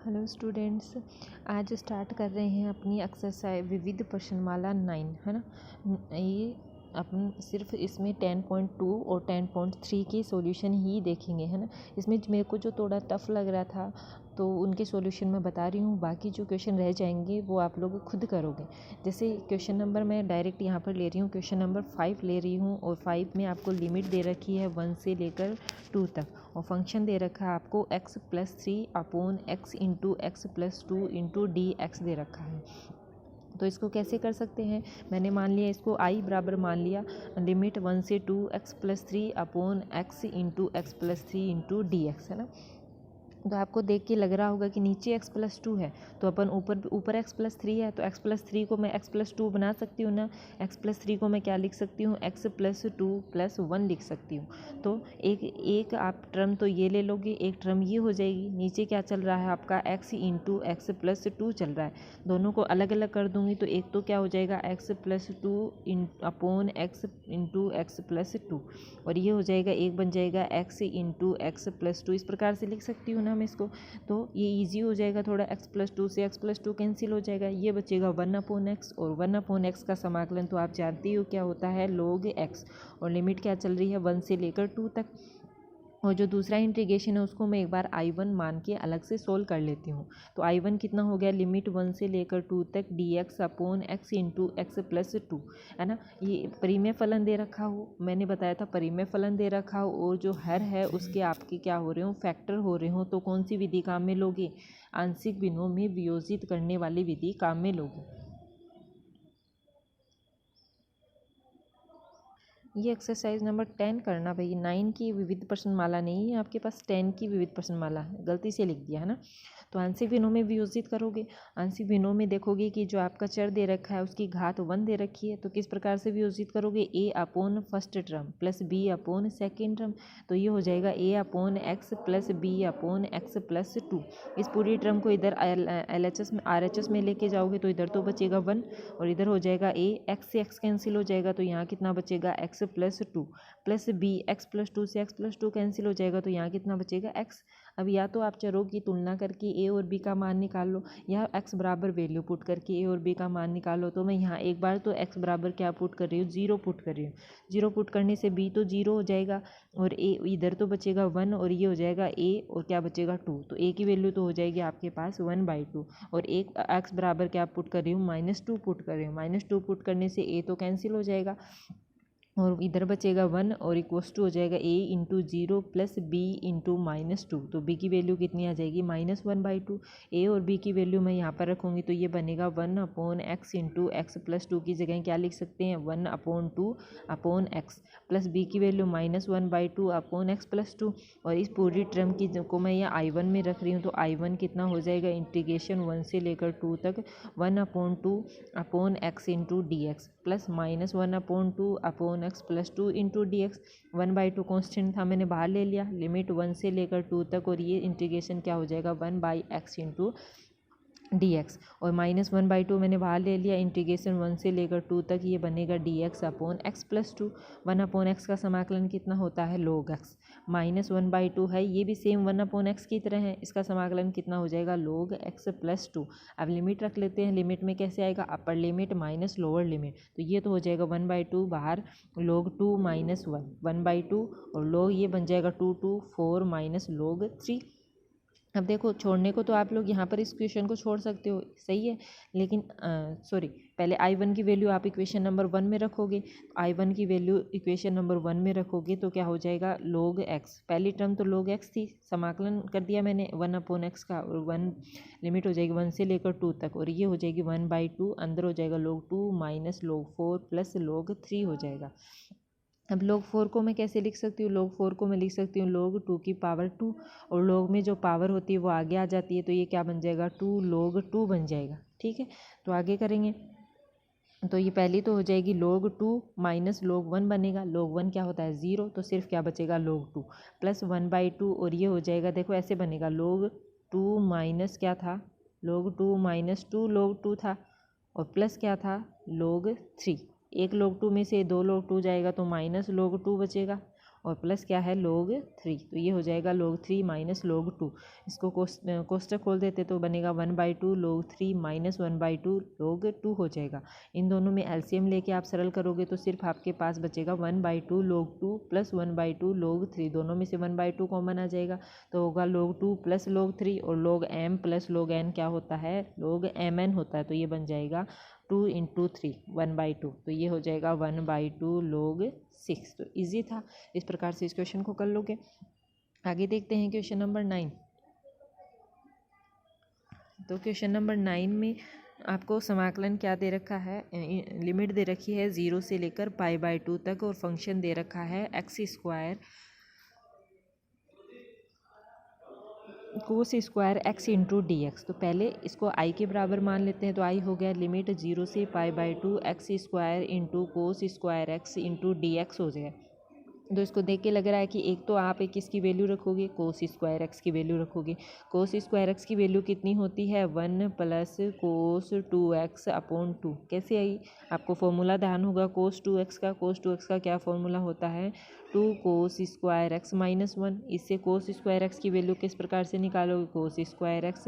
Hello students, आज start कर रहे हैं अपनी एक्सरसाइज विविध प्रश्नमाला 9 है ना। ये अपन सिर्फ इसमें 10.2 और 10.3 के सॉल्यूशन ही देखेंगे है ना। इसमें मेरे को जो थोड़ा टफ लग रहा था तो उनके सॉल्यूशन मैं बता रही हूँ, बाकी जो क्वेश्चन रह जाएंगे वो आप लोग खुद करोगे। जैसे क्वेश्चन नंबर मैं डायरेक्ट यहाँ पर ले रही हूँ, क्वेश्चन नंबर 5 ले रही हूँ और 5 में आपको लिमिट दे रखी है 1 से लेकर 2 तक और फंक्शन दे रखा है आपको x+3/x into x+2 into dx दे रखा है। तो इसको कैसे कर सकते हैं, मैंने मान लिया इसको i बराबर मान लिया लिमिट 1 से 2 x+3/x into x+3 into dx है ना। तो आपको देख के लग रहा होगा कि नीचे x+2 है तो अपन ऊपर x+3 है तो x+3 को मैं x+2 बना सकती हूँ ना। x+3 को मैं क्या लिख सकती हूँ, x+2+1 लिख सकती हूँ। तो एक आप टर्म तो ये ले लोगे, एक टर्म ये हो जाएगी। नीचे क्या चल रहा है आपका x इंटू x+2 चल रहा है, दोनों को अलग अलग कर दूंगी तो एक तो क्या हो जाएगा x+2/x इंटू x+2 और ये हो जाएगा एक बन जाएगा x इंटू x+2। इस प्रकार से लिख सकती हूँ ना मैं इसको, तो ये इजी हो जाएगा थोड़ा। x+2 से x+2 कैंसिल हो जाएगा, ये बचेगा 1/x और 1/x का समाकलन तो आप जानती हो क्या होता है, log x। और लिमिट क्या चल रही है 1 से लेकर 2 तक। और जो दूसरा इंटीग्रेशन है उसको मैं एक बार I1 मान के अलग से सोल्व कर लेती हूँ। तो I1 कितना हो गया, लिमिट 1 से लेकर 2 तक dx/x इंटू x+2 है ना। ये परिमेय फलन दे रखा हो, मैंने बताया था परिमेय फलन दे रखा हो और जो हर है उसके आपके क्या हो रहे हो, फैक्टर हो रहे हो, तो कौन सी विधि काम में लोगे, आंशिक भिन्नों में वियोजित करने वाली विधि काम में लोगे। ये एक्सरसाइज नंबर 10 करना भाई, 9 की विविध प्रश्नमाला नहीं है आपके पास, 10 की विविध प्रश्नमाला है, गलती से लिख दिया है ना। तो आंशिक भिन्नों में वियोजित करोगे, आंशिक भिन्नों में देखोगे कि जो आपका चर दे रखा है उसकी घात 1 दे रखी है, तो किस प्रकार से वियोजित करोगे, a/1 first term plus b/2 second term. तो ये हो जाएगा a/x प्लस b/x+2। इस पूरी टर्म को इधर LHS में RHS में लेके जाओगे तो इधर तो बचेगा 1 और इधर हो जाएगा a, x से x कैंसिल हो जाएगा तो यहाँ कितना बचेगा x+2 प्लस b, x+2 से x+2 कैंसिल हो जाएगा तो यहाँ कितना बचेगा x। अब या तो आप चरों की तुलना करके a और b का मान निकाल लो या x बराबर वैल्यू पुट करके a और b का मान निकालो। तो मैं यहाँ एक बार तो x बराबर क्या पुट कर रही हूँ, 0 पुट कर रही हूँ। 0 पुट करने से b तो 0 हो जाएगा और a इधर तो बचेगा 1 और ये हो जाएगा a और क्या बचेगा 2। तो a की वैल्यू तो हो जाएगी आपके पास 1/2 और एक x बराबर क्या पुट कर रही हूँ, -2 पुट कर रही हूँ। -2 पुट करने से a तो कैंसिल हो जाएगा और इधर बचेगा 1 और इक्वल्स टू हो जाएगा a into 0 plus b into -2। तो b की वैल्यू कितनी आ जाएगी, -1/2। a और b की वैल्यू मैं यहाँ पर रखूँगी तो ये बनेगा 1/x इंटू x+2 की जगह क्या लिख सकते हैं 1/2/x प्लस b की वैल्यू -1/2/x+2। और इस पूरी टर्म की को मैं यहाँ I1 में रख रही हूँ तो I1 कितना हो जाएगा, इंटीग्रेशन 1 से लेकर 2 तक 1/2/x into dx plus -1/2/x+2 into dx। 1/2 constant था, मैंने बाहर ले लिया, लिमिट 1 से लेकर 2 तक और ये इंटीग्रेशन क्या हो जाएगा 1/x इंटू dx और -1/2 मैंने बाहर ले लिया, इंटीग्रेशन 1 से लेकर 2 तक ये बनेगा dx/x+2। 1/x का समाकलन कितना होता है log x, -1/2 है ये भी सेम 1/x की तरह है, इसका समाकलन कितना हो जाएगा log x+2। अब लिमिट रख लेते हैं, लिमिट में कैसे आएगा, upper limit minus lower limit, तो ये तो हो जाएगा 1/2 बाहर log 2 -1 1/2 और log ये बन जाएगा 2 2 4 माइनस log 3। अब देखो छोड़ने को तो आप लोग यहाँ पर इस क्वेश्चन को छोड़ सकते हो, सही है, लेकिन सॉरी पहले I1 की वैल्यू आप इक्वेशन नंबर 1 में रखोगे। I1 की वैल्यू इक्वेशन नंबर 1 में रखोगे तो क्या हो जाएगा log x, पहली टर्म तो log x थी, समाकलन कर दिया मैंने 1/x का और 1 लिमिट हो जाएगी 1 से लेकर 2 तक और ये हो जाएगी 1/2, अंदर हो जाएगा log 2 minus log 4 plus log 3 हो जाएगा। अब log 4 को मैं कैसे लिख सकती हूँ, log 4 को मैं लिख सकती हूँ log 2 की पावर 2 और log में जो पावर होती है वो आगे आ जाती है तो ये क्या बन जाएगा 2 log 2 बन जाएगा। ठीक है, तो आगे करेंगे तो ये पहली तो हो जाएगी log 2 माइनस log 1 बनेगा, log 1 क्या होता है 0 तो सिर्फ क्या बचेगा log 2 प्लस 1/2 और ये हो जाएगा, देखो ऐसे बनेगा log 2 माइनस क्या था, log 2 माइनस 2 log 2 था और प्लस क्या था log 3। एक log 2 में से 2 log 2 जाएगा तो माइनस log 2 बचेगा और प्लस क्या है log 3, तो ये हो जाएगा log 3 माइनस log 2। इसको कोष्टक खोल देते तो बनेगा 1/2 log 3 माइनस 1/2 log 2 हो जाएगा। इन दोनों में एलसीएम लेके आप सरल करोगे तो सिर्फ आपके पास बचेगा 1/2 log 2 प्लस 1/2 log 3, दोनों में से 1/2 कॉमन आ जाएगा तो होगा log 2 प्लस log 3, और log m plus log n क्या होता है, log mn होता है, तो ये बन जाएगा 2 × 3 1/2, तो ये हो जाएगा 1/2 log 6। तो इजी था, इस प्रकार से इस क्वेश्चन को कर लोगे। आगे देखते हैं क्वेश्चन नंबर 9। तो क्वेश्चन नंबर 9 में आपको समाकलन क्या दे रखा है, लिमिट दे रखी है 0 से लेकर π/2 तक, और फंक्शन दे रखा है x² cos square x into dx। तो पहले इसको i के बराबर मान लेते हैं, तो i हो गया लिमिट 0 से π/2 x² into cos square x into dx हो जाएगा। तो इसको देख के लग रहा है कि एक तो आप एक इसकी वैल्यू रखोगे, कोस स्क्वायर एक्स की वैल्यू रखोगे। कोस स्क्वायर एक्स की वैल्यू कितनी होती है, 1 प्लस कोस 2x अपॉन 2। कैसे आई, आपको फॉर्मूला ध्यान होगा कोस 2x का। कोस 2x का क्या फॉर्मूला होता है, 2 कोस स्क्वायर एक्स माइनस 1। इससे कोस स्क्वायर एक्स की वैल्यू किस प्रकार से निकालोगे, कोस स्क्वायर एक्स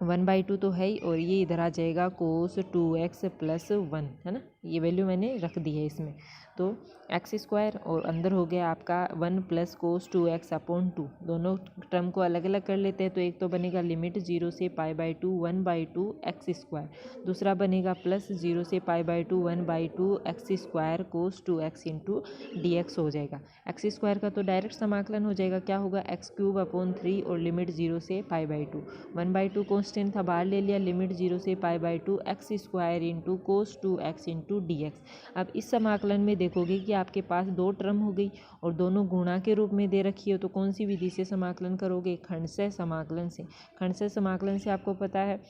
1/2 तो है ही, और ये इधर आ जाएगा कोस 2x प्लस 1, है ना। ये वैल्यू मैंने रख दी है इसमें, तो x² और अंदर हो गया आपका 1 प्लस कोस 2x अपॉन 2। दोनों टर्म को अलग अलग कर लेते हैं, तो एक तो बनेगा लिमिट 0 से π/2 1/2 x², दूसरा बनेगा प्लस 0 से π/2 1/2 x² कोस 2x इंटू dx हो जाएगा। x² का तो डायरेक्ट समाकलन हो जाएगा, क्या होगा x³ अपॉन 3 और लिमिट 0 से π/2। 1/2 कॉन्स्टेंट था, बाहर ले लिया, लिमिट 0 से π/2 x² into cos 2x into dx। अब इस समाकलन में देखोगे कि आपके पास दो टर्म हो गई और दोनों गुणा के रूप में दे रखी हो, तो कौन सी विधि से समाकलन करोगे, खंडशः समाकलन से। खंडशः समाकलन से आपको पता है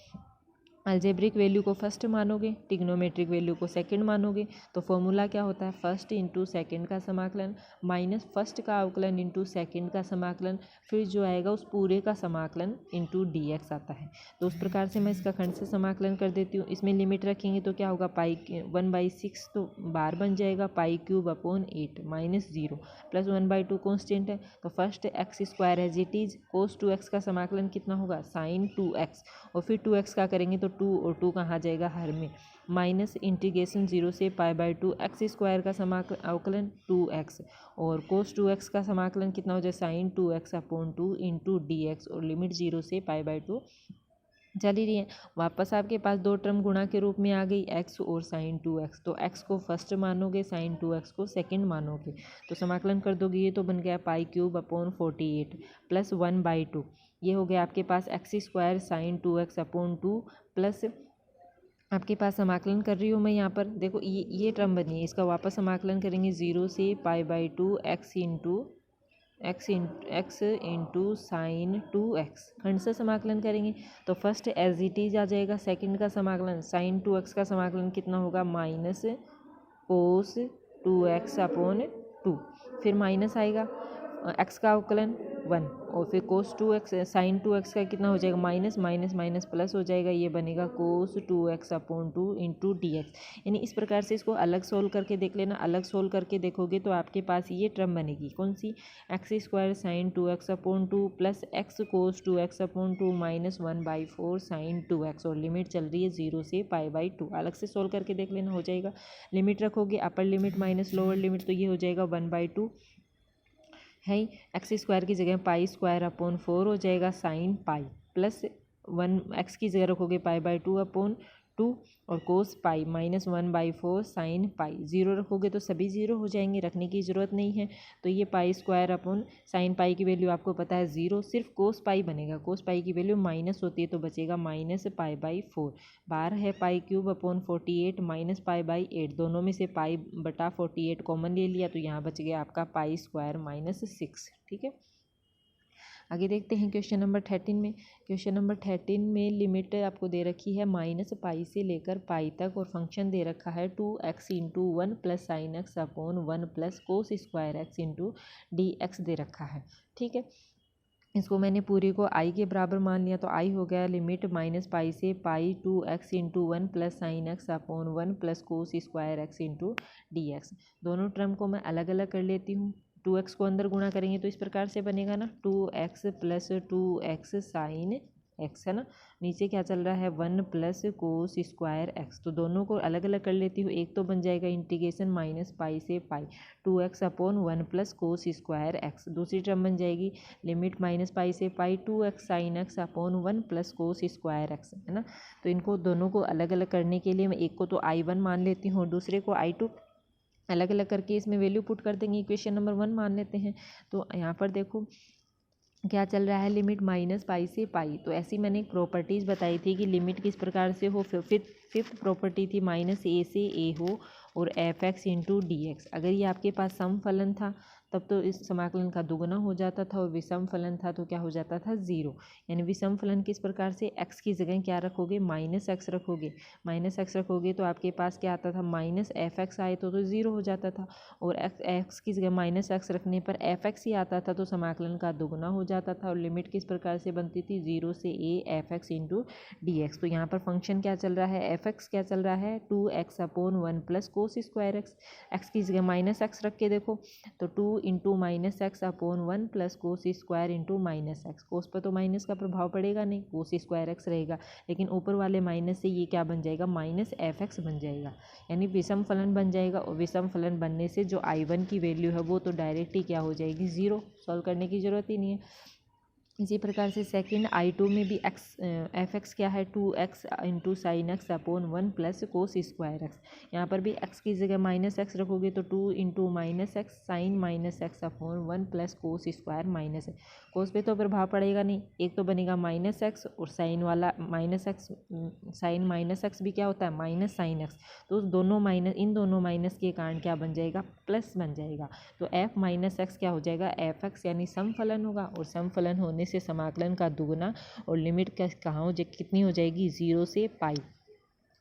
अल्जेब्रिक वैल्यू को फर्स्ट मानोगे, टिग्नोमेट्रिक वैल्यू को सेकंड मानोगे, तो फॉर्मूला क्या होता है, फर्स्ट इंटू सेकेंड का समाकलन माइनस फर्स्ट का अवकलन इंटू सेकेंड का समाकलन, फिर जो आएगा उस पूरे का समाकलन इंटू dx आता है। तो उस प्रकार से मैं इसका खंड से समाकलन कर देती हूँ। इसमें लिमिट रखेंगे तो क्या होगा, 1/6 तो बार बन जाएगा, π³ अपॉन 8 माइनस 0 प्लस 1/2 कॉन्स्टेंट है, तो first x² as it is, cos 2x का समाकलन कितना होगा, साइन 2x, और फिर 2x का करेंगे तो 2 और 2 कहाँ जाएगा, हर में, माइनस इंटीग्रेशन 0 से π/2 x² का अवकलन 2x, और कोस 2x का समाकलन कितना हो जाए, sine 2x upon 2 into dx, और लिमिट 0 से π/2 चल ही रही है। वापस आपके पास दो टर्म गुणा के रूप में आ गई, x और साइन 2x, तो x को फर्स्ट मानोगे, साइन 2x को सेकंड मानोगे, तो समाकलन कर दोगे, ये तो बन गया π³ अपॉन 48 प्लस 1/2। ये हो गया आपके पास x² sine 2x upon 2 plus आपके पास समाकलन कर रही हूँ मैं यहाँ पर, देखो ये टर्म बनी है, इसका वापस समाकलन करेंगे 0 से π/2 x इंटू साइन 2x, खंड से समाकलन करेंगे तो फर्स्ट एज इट इज आ जाएगा, सेकंड का समाकलन साइन 2x का समाकलन कितना होगा, माइनस कोस 2x अपॉन 2, फिर माइनस आएगा, x का अवकलन 1, और फिर कोस 2x साइन 2x का कितना हो जाएगा, माइनस माइनस माइनस प्लस हो जाएगा, ये बनेगा कोस 2x अपॉन 2 इंटू dx। यानी इस प्रकार से इसको अलग सोल्व करके देख लेना, अलग सोल्व करके देखोगे तो आपके पास ये टर्म बनेगी, कौन सी, x² sine 2x upon 2 plus x cos 2x upon 2 minus 1/4 sine 2x, और लिमिट चल रही है 0 से π/2। अलग से सोल्व करके देख लेना, हो जाएगा। लिमिट रखोगे upper limit minus lower limit, तो ये हो जाएगा 1/2 है, x² की जगह π² अपॉन 4 हो जाएगा साइन पाई, प्लस 1 x की जगह रखोगे π/2 अपॉन 2, और कोस पाई माइनस 1/4 साइन पाई, 0 रखोगे तो सभी 0 हो जाएंगे, रखने की ज़रूरत नहीं है, तो ये π² अपॉन साइन पाई की वैल्यू आपको पता है 0, सिर्फ कोस पाई बनेगा, कोस पाई की वैल्यू माइनस होती है तो बचेगा माइनस π/4, बार है π³ अपॉन 48 माइनस π/8, दोनों में से π/48 कॉमन ले लिया, तो यहाँ बच गया आपका π² माइनस 6, ठीक है। आगे देखते हैं क्वेश्चन नंबर 13 में। क्वेश्चन नंबर 13 में लिमिट आपको दे रखी है माइनस पाई से लेकर पाई तक, और फंक्शन दे रखा है 2x into 1 plus sine x upon 1 plus cos square x into dx दे रखा है, ठीक है। इसको मैंने पूरी को i के बराबर मान लिया, तो i हो गया लिमिट माइनस पाई से पाई 2x into 1 plus sine x upon 1 plus cos square x into dx। दोनों टर्म को मैं अलग अलग कर लेती हूँ, 2x को अंदर गुणा करेंगे तो इस प्रकार से बनेगा ना 2x plus 2x sign x है ना। नीचे क्या चल रहा है 1 प्लस कोस स्क्वायर एक्स। तो दोनों को अलग अलग कर लेती हूँ। एक तो बन जाएगा इंटीग्रेशन माइनस पाई से पाई 2x upon 1 plus cos square x. दूसरी टर्म बन जाएगी लिमिट माइनस पाई से पाई 2x sine x upon 1 plus cos square x है ना। तो इनको दोनों को अलग अलग करने के लिए मैं एक को तो I1 मान लेती हूँ और दूसरे को I2 अलग अलग करके इसमें वैल्यू पुट कर देंगे। इक्वेशन नंबर 1 मान लेते हैं। तो यहाँ पर देखो क्या चल रहा है लिमिट माइनस पाई से पाई। तो ऐसी मैंने एक प्रॉपर्टीज़ बताई थी कि लिमिट किस प्रकार से हो। फिफ्थ प्रॉपर्टी थी माइनस ए से ए हो और F x into d x. अगर ये आपके पास सम फलन था तब तो इस समाकलन का दुगना हो जाता था और विषम फलन था तो क्या हो जाता था 0। यानी विषम फलन किस प्रकार से x की जगह क्या रखोगे माइनस एक्स रखोगे। माइनस एक्स रखोगे तो आपके पास क्या आता था माइनस एफ एक्स आए तो 0 हो जाता था। और x की जगह माइनस एक्स रखने पर एफ एक्स ही आता था तो समाकलन का दुगना हो जाता था। और लिमिट किस प्रकार से बनती थी 0 से a F x into d x. तो यहाँ पर फंक्शन क्या चल रहा है एफ एक्स क्या चल रहा है 2x upon 1 plus cos square x. X की जगह माइनस एक्स रख के देखो तो 2 into minus x upon 1 plus cos square into minus x. Cos पर तो माइनस का प्रभाव पड़ेगा नहीं, कोस स्क्वायर एक्स रहेगा, लेकिन ऊपर वाले माइनस से ये क्या बन जाएगा माइनस एफ एक्स बन जाएगा। यानी विषम फलन बन जाएगा। और विषम फलन बनने से जो I1 की वैल्यू है वो तो डायरेक्ट ही क्या हो जाएगी 0। सॉल्व करने की ज़रूरत ही नहीं है। इसी प्रकार से सेकंड I2 में भी एफ एक्स क्या है 2x into sine x upon 1 plus cos square x. यहाँ पर भी x की जगह माइनस एक्स रखोगे तो 2 into minus x sine minus x upon 1 plus cos square minus x. Cos पे तो प्रभाव पड़ेगा नहीं, एक तो बनेगा माइनस एक्स और साइन वाला minus x, sine minus x भी क्या होता है माइनस साइन एक्स। तो दोनों माइनस इन दोनों माइनस के कारण क्या बन जाएगा प्लस बन जाएगा। तो f माइनस एक्स क्या हो जाएगा एफ एक्स यानी सम फलन होगा। और सम फलन होने से समाकलन का दुगना और लिमिट कहाँ हो कितनी हो जाएगी 0 से पाई।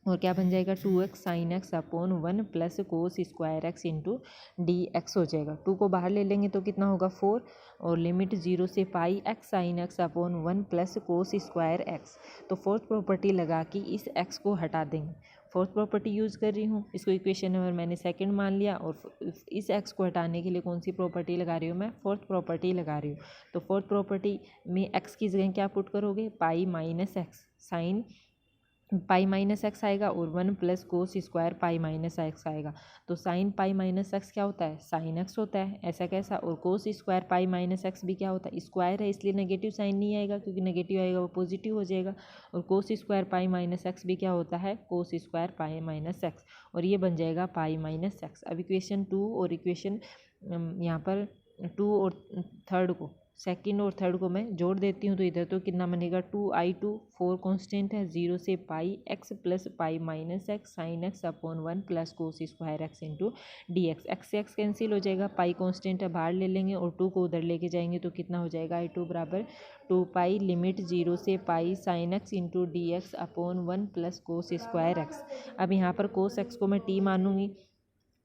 और क्या बन जाएगा 2x sine x upon 1 plus cos square x into d x हो जाएगा। 2 को बाहर ले लेंगे तो कितना होगा 4 और लिमिट 0 से पाई x sine x upon 1 plus cos square x. तो फोर्थ प्रॉपर्टी लगा कि इस x को हटा देंगे। फोर्थ प्रॉपर्टी यूज़ कर रही हूँ, इसको इक्वेशन नंबर मैंने सेकंड मान लिया। और इस x को हटाने के लिए कौन सी प्रॉपर्टी लगा रही हूँ मैं फोर्थ प्रॉपर्टी लगा रही हूँ। तो फोर्थ प्रॉपर्टी में x की जगह क्या पुट करोगे पाई minus x sine pi minus x आएगा और 1 plus cos square pi minus x आएगा। तो साइन पाई माइनस एक्स क्या होता है साइन एक्स होता है, ऐसा कैसा। और कोस स्क्वायर पाई माइनस एक्स भी क्या होता है स्क्वायर है, इसलिए नेगेटिव साइन नहीं आएगा, क्योंकि नेगेटिव आएगा वो पॉजिटिव हो जाएगा। और कोस स्क्वायर पाई माइनस एक्स भी क्या होता है कोस स्क्वायर पाई माइनस एक्स। और ये बन जाएगा पाई माइनस एक्स। अब इक्वेशन 2 और इक्वेशन यहाँ पर 2 और थर्ड को सेकंड और थर्ड को मैं जोड़ देती हूँ तो इधर तो कितना बनेगा 2I2 4 कांस्टेंट है 0 से पाई x plus pi minus x sine x upon 1 plus cos square x into d x. X से एक्स कैंसिल हो जाएगा, पाई कांस्टेंट है बाहर ले लेंगे और 2 को उधर लेके जाएंगे तो कितना हो जाएगा I2 बराबर 2 पाई लिमिट 0 से pi sine x into d x upon 1 plus cos square x. अब यहाँ पर कोस एक्स को मैं t मानूंगी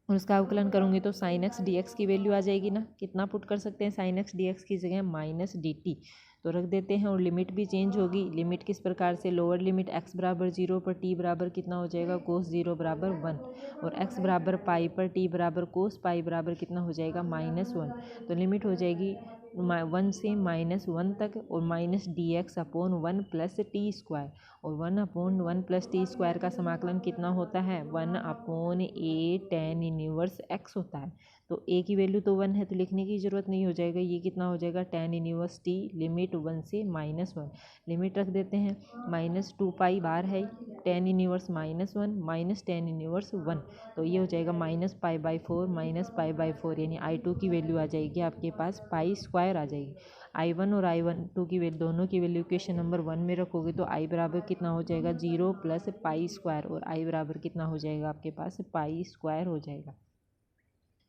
और उसका अवकलन करूँगी तो साइन एक्स डी एक्स की वैल्यू आ जाएगी ना। कितना पुट कर सकते हैं साइन एक्स डी एक्स की जगह माइनस डी टी तो रख देते हैं। और लिमिट भी चेंज होगी। लिमिट किस प्रकार से लोअर लिमिट x बराबर 0 पर t बराबर कितना हो जाएगा कोस 0 बराबर 1 और x बराबर पाई पर t बराबर कोस पाई बराबर कितना हो जाएगा -1। तो लिमिट हो जाएगी 1 से -1 तक और minus D x upon 1 plus t square. और 1 अपॉन 1 प्लस टी स्क्वायर का समाकलन कितना होता है 1 upon a tan inverse x होता है। तो a की वैल्यू तो 1 है तो लिखने की ज़रूरत नहीं हो जाएगा। ये कितना हो जाएगा tan इनवर्स t लिमिट 1 से -1। लिमिट रख देते हैं -2 पाई बार है tan inverse -1 minus tan inverse 1। तो ये हो जाएगा -π/4 यानी I2 की वैल्यू आ जाएगी आपके पास पाई स्क्वायर आ जाएगी। I1 और I1 की वैल्यू दोनों की वैल्यू इक्वेशन नंबर 1 में रखोगे तो I बराबर कितना हो जाएगा 0 प्लस पाई स्क्वायर और I बराबर कितना हो जाएगा आपके पास पाई स्क्वायर हो जाएगा।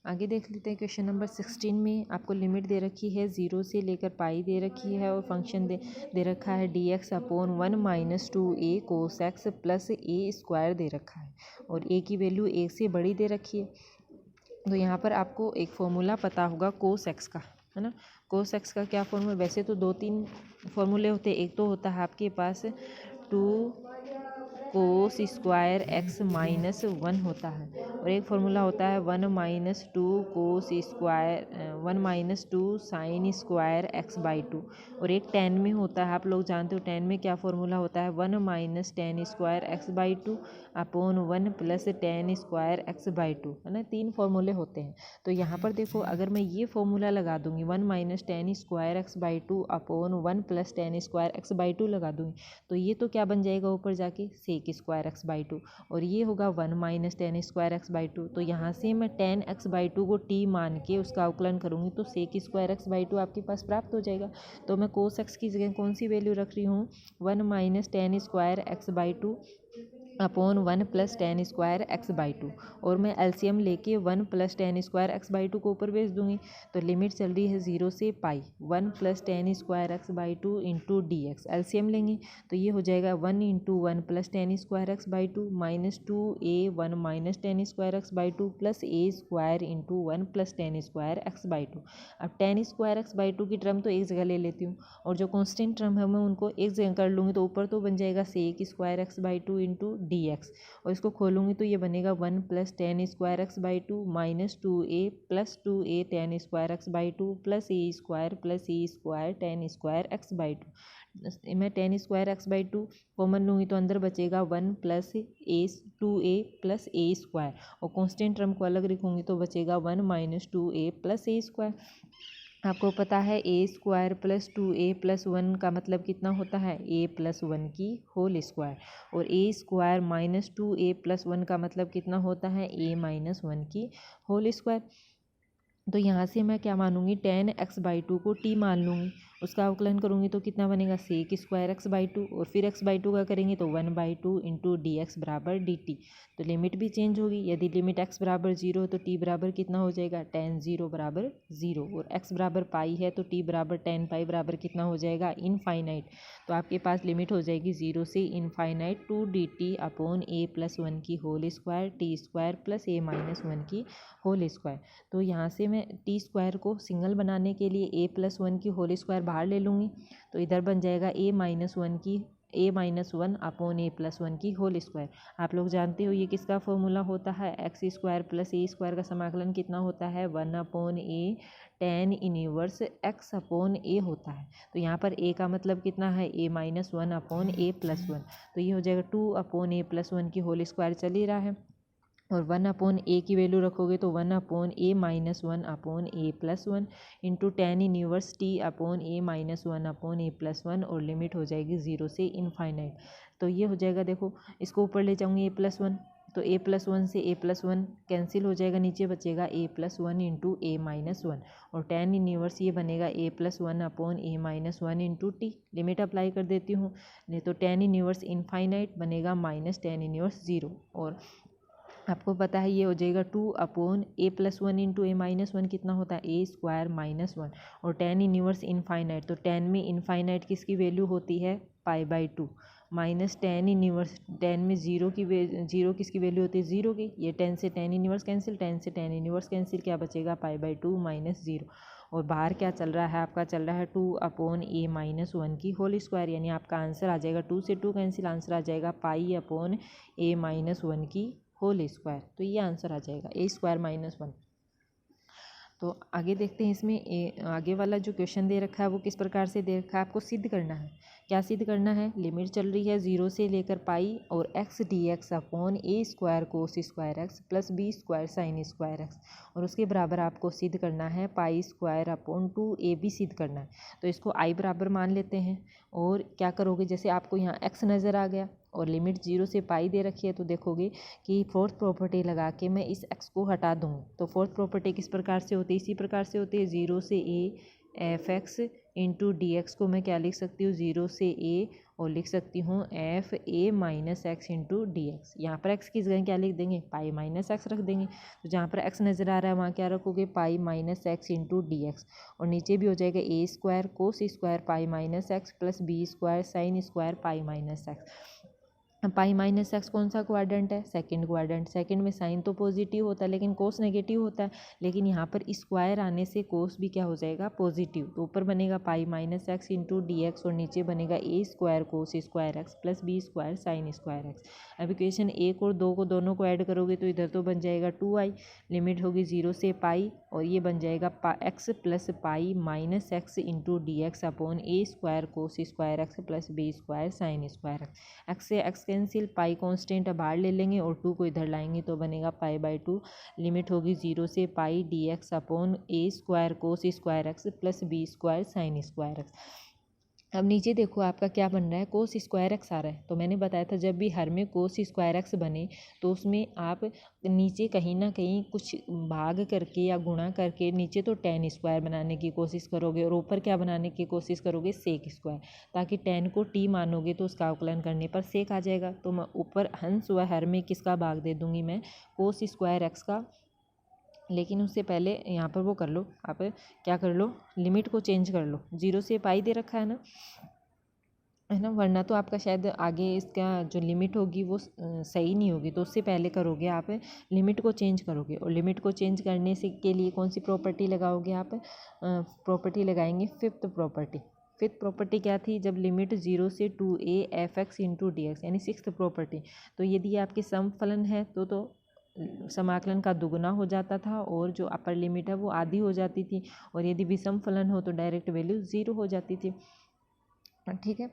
आगे देख लेते हैं क्वेश्चन नंबर 16 में आपको लिमिट दे रखी है 0 से लेकर पाई दे रखी है और फंक्शन दे रखा है d x upon 1 minus 2a cos x plus a square दे रखा है और a की वैल्यू 1 से बड़ी दे रखी है। तो यहाँ पर आपको एक फॉर्मूला पता होगा कोस एक्स का, है ना। कोस एक्स का क्या फॉर्मूला, वैसे तो 2-3 फॉर्मूले होते हैं। एक तो होता है आपके पास 2 कोस स्क्वायर एक्स माइनस 1 होता है, और एक फार्मूला होता है 1 minus 2 cos square 1 minus 2 sign square x by 2, और एक टेन में होता है, आप लोग जानते हो टेन में क्या फार्मूला होता है 1 minus ten square x by 2 upon 1 plus tan square x by 2, है ना। 3 फार्मूले होते हैं। तो यहाँ पर देखो अगर मैं ये फार्मूला लगा दूंगी 1 minus ten square x by 2 upon 1 plus tan square x by 2 लगा दूंगी, तो ये तो क्या बन जाएगा ऊपर जाके सेक स्क्वायर एक्स बाई 2, और ये होगा 1 minus ten square x by 2। तो यहाँ से मैं टेन एक्स बाई 2 को टी मान के उसका अवकलन करूँगी तो सेक स्क्वायर एक्स बाई 2 आपके पास प्राप्त हो जाएगा। तो मैं कोस एक्स की जगह कौन सी वैल्यू रख रही हूँ 1 minus ten square x by 2 upon 1 plus tan square x by 2, और मैं एलसीएम लेके 1 plus tan square x by 2 को ऊपर भेज दूंगी। तो लिमिट चल रही है 0 से पाई 1 plus tan square x by 2 into d x, LCM लेंगे तो ये हो जाएगा 1 into 1 plus tan square x by 2 minus 2a 1 minus ten square x by 2 plus a square into 1 plus tan square x by 2। अब ten square x by 2 की term तो एक जगह ले लेती हूँ, और जो कॉन्स्टेंट टर्म है मैं उनको एक जगह कर लूँगी, तो ऊपर तो बन जाएगा sec square x by 2 into d x, और इसको खोलूँगी तो ये बनेगा 1 plus tan square x by 2 minus 2a plus 2a tan square x by 2 plus a square tan square x by 2। मैं tan square x by 2 common लूँगी तो अंदर बचेगा 1 plus a 2a plus a square, और constant term को अलग लिखूँगी तो बचेगा 1 minus 2a plus a square. आपको पता है a square plus 2a plus 1 का मतलब कितना होता है a प्लस 1 की होल स्क्वायर, और ए स्क्वायर माइनस 2a प्लस 1 का मतलब कितना होता है a माइनस 1 की होल स्क्वायर। तो यहाँ से मैं क्या मानूंगी टेन एक्स बाई 2 को टी मान लूँगी, उसका अवकलन करूँगी तो कितना बनेगा सेक स्क्वायर एक्स बाई 2, और फिर एक्स बाई 2 का करेंगे तो 1 बाई 2 इंटू डी एक्स बराबर डी टी। तो लिमिट भी चेंज होगी, यदि लिमिट एक्स बराबर 0 तो टी बराबर कितना हो जाएगा टेन 0 बराबर 0, और एक्स बराबर पाई है तो टी बराबर टेन पाई बराबर कितना हो जाएगा इनफाइनाइट। तो आपके पास लिमिट हो जाएगी 0 से infinite 2 d t upon a plus 1 की whole square t square plus a minus 1 की होल स्क्वायर। तो यहाँ से मैं टी स्क्वायर को सिंगल बनाने के लिए ए प्लस 1 की होल स्क्वायर बाहर ले लूँगी, तो इधर बन जाएगा ए माइनस 1 अपॉन ए प्लस 1 की होल स्क्वायर। आप लोग जानते हो ये किसका फॉर्मूला होता है x square plus a square का समाकलन कितना होता है 1 अपॉन ए टेन इनवर्स एक्स अपॉन ए होता है। तो यहाँ पर ए का मतलब कितना है ए माइनस 1 अपॉन ए प्लस 1, तो ये हो जाएगा 2 अपॉन ए प्लस 1 की होल स्क्वायर चल ही रहा है, और 1 अपॉन ए की वैल्यू रखोगे तो 1 upon a minus 1 upon a plus 1 into tan inverse t upon a minus 1 upon a plus 1, और लिमिट हो जाएगी 0 से इनफाइनाइट। तो ये हो जाएगा, देखो इसको ऊपर ले जाऊँगी ए प्लस 1, तो ए प्लस 1 से ए प्लस 1 कैंसिल हो जाएगा, नीचे बचेगा a plus 1 into a minus 1, और टेन इनवर्स ये बनेगा a plus 1 upon a minus 1 into t. Limit apply कर देती हूँ, नहीं तो टेन इनवर्स इनफाइनाइट बनेगा माइनस टेन इनवर्स 0, और आपको पता है ये हो जाएगा 2 upon a plus 1 into a minus 1 कितना होता है ए स्क्वायर माइनस 1, और टेन इनवर्स इनफाइनाइट, तो टेन में इनफाइनाइट किसकी वैल्यू होती है pi by 2, minus tan inverse tan में जीरो किसकी वैल्यू होती है 0 की, ये 10 से टेन इनवर्स कैंसिल, 10 से टेन इनवर्स कैंसिल, क्या बचेगा पाई बाई 2 माइनस 0, और बाहर क्या चल रहा है आपका चल रहा है 2 अपॉन ए माइनस 1 की होल स्क्वायर, यानी आपका आंसर आ जाएगा 2 से 2 कैंसिल, आंसर आ जाएगा पाई अपॉन ए माइनस 1 की होल स्क्वायर। तो ये आंसर आ जाएगा ए स्क्वायर माइनस 1। तो आगे देखते हैं इसमें आगे वाला जो क्वेश्चन दे रखा है वो किस प्रकार से दे रखा है, आपको सिद्ध करना है। क्या सिद्ध करना है, लिमिट चल रही है 0 से लेकर पाई और x d x upon a square cos square x plus b square sine square x, और उसके बराबर आपको सिद्ध करना है pi square upon 2 a b सिद्ध करना है। तो इसको आई बराबर मान लेते हैं, और क्या करोगे जैसे आपको यहाँ एक्स नज़र आ गया और लिमिट 0 से पाई दे रखी है, तो देखोगे कि फोर्थ प्रॉपर्टी लगा के मैं इस एक्स को हटा दूँगी। तो फोर्थ प्रॉपर्टी किस प्रकार से होती है, इसी प्रकार से होती है 0 से A F x into d x को मैं क्या लिख सकती हूँ 0 से ए, और लिख सकती हूँ F A minus x into d x. यहाँ पर एक्स की जगह क्या लिख देंगे पाई माइनस एक्स रख देंगे, तो जहाँ पर एक्स नज़र आ रहा है वहाँ क्या रखोगे pi minus x into d x, और नीचे भी हो जाएगा a square cos square pi minus x plus b square sine square pi minus x. Pi minus x कौन सा क्वाड्रेंट है, सेकंड क्वाड्रेंट। सेकंड में साइन तो पॉजिटिव होता है लेकिन कोस नेगेटिव होता है, लेकिन यहाँ पर स्क्वायर आने से कोस भी क्या हो जाएगा, पॉजिटिव। तो ऊपर बनेगा pi minus x into d x और नीचे बनेगा a square cos square x plus b square sine square x. अब इक्वेशन 1 और 2 को दोनों को ऐड करोगे तो इधर तो बन जाएगा 2i, लिमिट होगी 0 से पाई और ये बन जाएगा x plus pi minus x into d x upon a square cos square x plus b square sine square x. X से एक्स कैंसिल, पाई कांस्टेंट बाहर ले लेंगे और 2 को इधर लाएंगे तो बनेगा पाई बाई 2, लिमिट होगी 0 से pi d x upon a square cos square x plus b square sine square x. अब नीचे देखो आपका क्या बन रहा है, कोस स्क्वायर एक्स आ रहा है। तो मैंने बताया था जब भी हर में कोस स्क्वायर एक्स बने तो उसमें आप नीचे कहीं ना कहीं कुछ भाग करके या गुणा करके नीचे तो टेन स्क्वायर बनाने की कोशिश करोगे और ऊपर क्या बनाने की कोशिश करोगे, सेक स्क्वायर, ताकि टेन को टी मानोगे तो उसका आकलन करने पर सेक आ जाएगा। तो मैं ऊपर हंस व हर में किसका भाग दे दूंगी, मैं कोस स्क्वायर एक्स का। लेकिन उससे पहले यहाँ पर वो कर लो, आप क्या कर लो, लिमिट को चेंज कर लो। 0 से पाई दे रखा है ना, वरना तो आपका शायद आगे इसका जो लिमिट होगी वो सही नहीं होगी। तो उससे पहले करोगे आप लिमिट को चेंज करोगे, और लिमिट को चेंज करने से के लिए कौन सी प्रॉपर्टी लगाओगे आप, प्रॉपर्टी लगाएंगे फिफ्थ प्रॉपर्टी। फिफ्थ प्रॉपर्टी क्या थी, जब लिमिट 0 से 2a F x into d x, यानी सिक्स्थ प्रॉपर्टी। तो यदि आपके सम फलन है तो समाकलन का दुगुना हो जाता था और जो अपर लिमिट है वो आधी हो जाती थी, और यदि विषम फलन हो तो डायरेक्ट वैल्यू 0 हो जाती थी। ठीक है,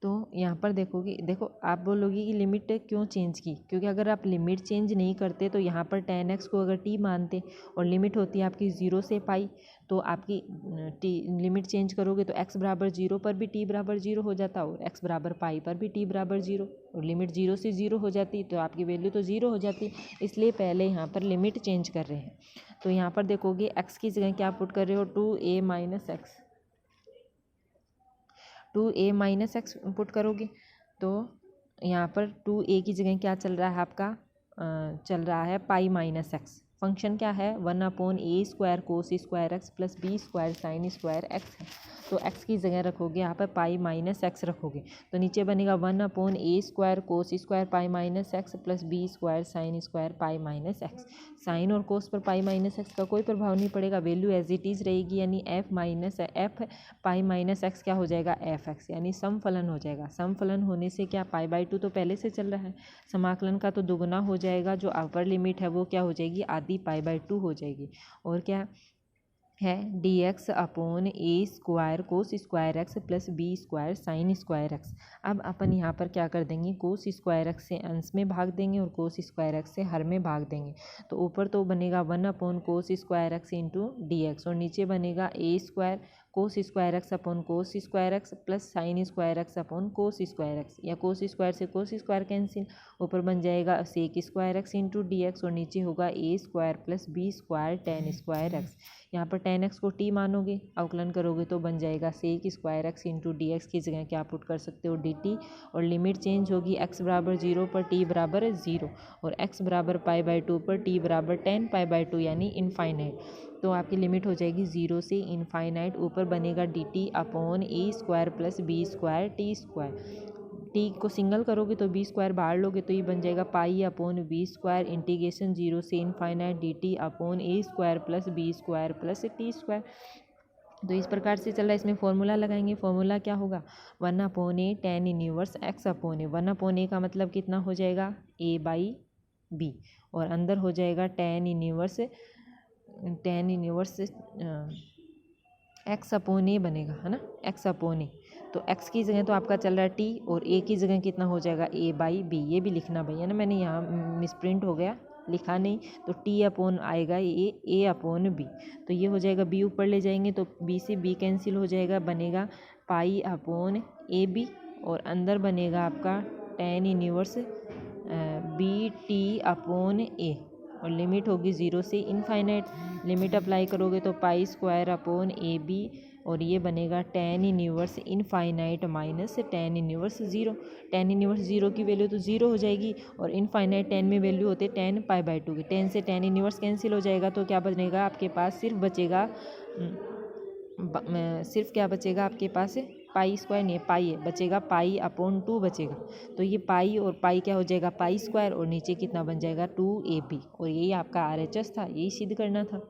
तो यहाँ पर देखो आप बोलोगे कि लिमिट क्यों चेंज की, क्योंकि अगर आप लिमिट चेंज नहीं करते तो यहाँ पर tan x को अगर t मानते और लिमिट होती है आपकी 0 से पाई, तो आपकी लिमिट चेंज करोगे तो x बराबर 0 पर भी t बराबर 0 हो जाता और x बराबर पाई पर भी t बराबर 0, और लिमिट 0 से 0 हो जाती तो आपकी वैल्यू तो 0 हो जाती। इसलिए पहले यहाँ पर लिमिट चेंज कर रहे हैं। तो यहाँ पर देखोगे x की जगह क्या पुट कर रहे हो, 2a minus x, 2a minus x put करोगे तो यहाँ पर 2a की जगह क्या चल रहा है आपका, चल रहा है पाई माइनस एक्स। फंक्शन क्या है, 1/a square cos square x plus b square sine square x है। तो x की जगह रखोगे यहाँ पर पाई माइनस एक्स रखोगे तो नीचे बनेगा 1/a square cos square pi minus x plus b square sine square pi minus x. Sine और कोस पर पाई माइनस एक्स का कोई प्रभाव नहीं पड़ेगा, वैल्यू एज इट इज़ रहेगी, यानी एफ पाई माइनस एक्स क्या हो जाएगा, एफ एक्स, यानी सम फलन हो जाएगा। सम फलन होने से क्या, पाई बाई 2 तो पहले से चल रहा है, समाकलन का तो दुगुना हो जाएगा, जो अपर लिमिट है वो क्या हो जाएगी, आधी पाई बाई 2 हो जाएगी। और क्या है, d x upon a square cos square x plus b square sine square x. अब अपन यहाँ पर क्या कर देंगे, कोस स्क्वायर एक्स से अंश में भाग देंगे और कोस स्क्वायर एक्स से हर में भाग देंगे। तो ऊपर तो बनेगा 1 cos square x into d x और नीचे बनेगा a square cos square x upon cos square x plus sine square x upon cos square x, या कोस स्क्वायर से कोस स्क्वायर कैंसिल, ऊपर बन जाएगा sec square x into d x और नीचे होगा a square plus b square tan square x. यहाँ पर टेन एक्स को टी मानोगे, अवकलन करोगे तो बन जाएगा sec square x into d x की जगह क्या पुट कर सकते हो, डी टी, और लिमिट चेंज होगी एक्स बराबर 0 पर टी बराबर 0 और एक्स बराबर पाई बाई 2 पर टी बराबर 10 पाई बाई 2 यानी इनफाइनाइट। तो आपकी लिमिट हो जाएगी 0 से इनफाइनाइट, ऊपर बनेगा d t upon a square plus b square t square. T को सिंगल करोगे तो बी स्क्वायर बाहर लोगे तो ये बन जाएगा pi upon b square integration 0 से infinite d t upon a square plus b square plus t square. तो इस प्रकार से चल रहा है, इसमें फॉर्मूला लगाएंगे। फॉर्मूला क्या होगा, 1/a tan inverse x upon a. 1/a का मतलब कितना हो जाएगा, a बाई बी, और अंदर हो जाएगा tan इनवर्स एक्स अपॉन ए बनेगा, है ना, एक्स अपॉन ए। तो x की जगह तो आपका चल रहा है t और a की जगह कितना हो जाएगा, a बाई बी। ये भी लिखना भैया ना, मैंने यहाँ मिसप्रिंट हो गया, लिखा नहीं, तो t अपॉन आएगा a अपॉन बी। तो ये हो जाएगा b ऊपर ले जाएंगे तो b से b कैंसिल हो जाएगा, बनेगा पाई अपॉन ए बी, और अंदर बनेगा आपका tan inverse b t upon a, और लिमिट होगी 0 से इनफाइनाइट। लिमिट अप्लाई करोगे तो pi square upon a b, और ये बनेगा tan inverse infinite minus tan inverse 0। tan inverse 0 की वैल्यू तो 0 हो जाएगी, और इनफाइनाइट 10 में वैल्यू होते 10 पाई बाई 2 की। 10 से tan इनवर्स कैंसिल हो जाएगा तो क्या बनेगा आपके पास, सिर्फ बचेगा, सिर्फ क्या बचेगा आपके पास, पाई स्क्वायर नहीं है, पाई है, बचेगा पाई अपॉन 2 बचेगा। तो ये पाई और पाई क्या हो जाएगा, पाई स्क्वायर, और नीचे कितना बन जाएगा 2ab। और यही आपका RHS था, यही सिद्ध करना था।